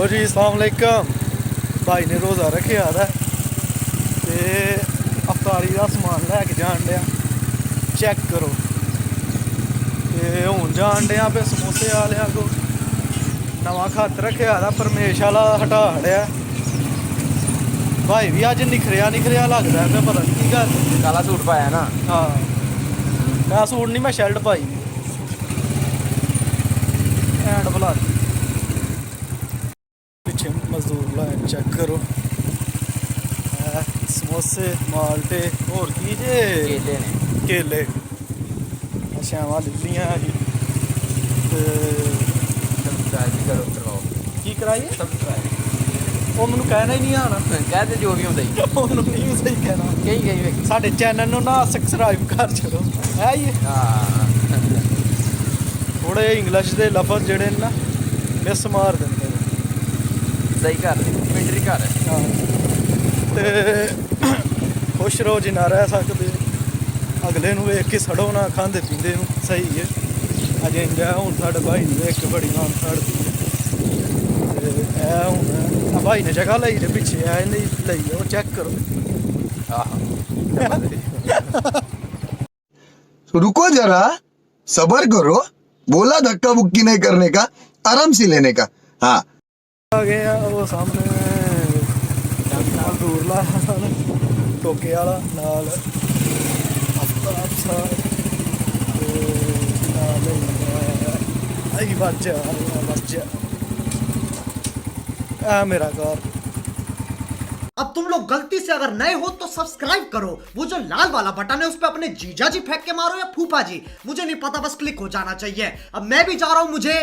जी अस्सलाम वालेकुम। भाई ने रोज़ा रखे दा ते अफतारी का समान लैके जान डया, चेक करो। ते हूँ जान डया पे समोसे आह्ले को नवा खत रखे दा परमेश आह्ला हटा हड़िया। भाई भी अज निखरिया निखरिया लगता है, पता नहीं की गल। काला सूट पाया ना। हाँ मैं सूट नहीं, मैं शर्ट पाई एंड भला पिछे मजदूर लाए, चेक करो। समोसे माल्टे होर की जे केले ने केले छावां लिलियां जी ते सब्सक्राइब करो करवाओ। की कराइए सब्सक्राइब ਉਹ ਮੈਨੂੰ ਕਹਿਣਾ ਹੀ ਨਹੀਂ ਆਣਾ। कहते जो भी ਹੁੰਦਾ ਹੀ ਉਹਨੂੰ ਨਹੀਂ ਸਹੀ ਕਹਿਣਾ। ਕਈ ਵੇਖੀ ਸਾਡੇ ਚੈਨਲ ਨੂੰ ਨਾ ਸਬਸਕ੍ਰਾਈਬ ਕਰ ਛੱਡੋ ਹੈ ਜੀ। ਹਾਂ ਥੋੜੇ ਇੰਗਲਿਸ਼ ਦੇ ਲਫ਼ਜ਼ ਜਿਹੜੇ ਨੇ ਨਾ ਮਿਸ ਮਾਰ ਦਿੰਦੇ ਨੇ। ਸਹੀ ਘਰ ਮਿੰਟਰੀ ਘਰ ਹੈ। ਹਾਂ ਤੇ ਖੁਸ਼ ਰਹੋ ਜਿੰਨਾ ਰਹਿ ਸਕਦੇ, ਅਗਲੇ ਨੂੰ ਵੇਖ ਕੇ ਸੜੋ ਨਾ, ਖਾਂਦੇ ਪੀਂਦੇ ਨੂੰ ਸਹੀ ਹੈ। ਅਜੇ ਇੰਜਾ ਹੁਣ ਸਾਡੇ ਭਾਈ ਨੂੰ ਵੇਖ ਕੇ ਬੜੀ ਨਾਮ ਛੱਡਦੀ ਹੈ। ਤੇ ਇਹ ਹੁਣ ਭਾਈ ਨੇ ਜਗ੍ਹਾ ਲਈ ਦੇ ਪਿੱਛੇ ਐ ਨਹੀਂ ਲਈ, ਉਹ ਚੈੱਕ ਕਰੋ। रुको जरा, सबर करो, बोला धक्का बुक्की नहीं करने का, आराम से लेने का। हाँ ਆ ਗਏ ਆ ਉਹ ਸਾਹਮਣੇ ਮਜ਼ਦੂਰ ਲਾ ਟੋਕੇ ਵਾਲਾ ਨਾਲ ਅਫਤਾਬ ਸਾਹਿਬ ਤੇ ਨਾਲ ਆਈ ਬੱਚਾ ਆ ਮੇਰਾ ਘਰ। अब तुम लोग गलती से अगर नए हो तो सब्सक्राइब करो, वो जो लाल वाला बटन है उस पर अपने जीजा जी फेंक के मारो या फूफा जी, मुझे नहीं पता, बस क्लिक हो जाना चाहिए। अब मैं भी जा रहा हूं, मुझे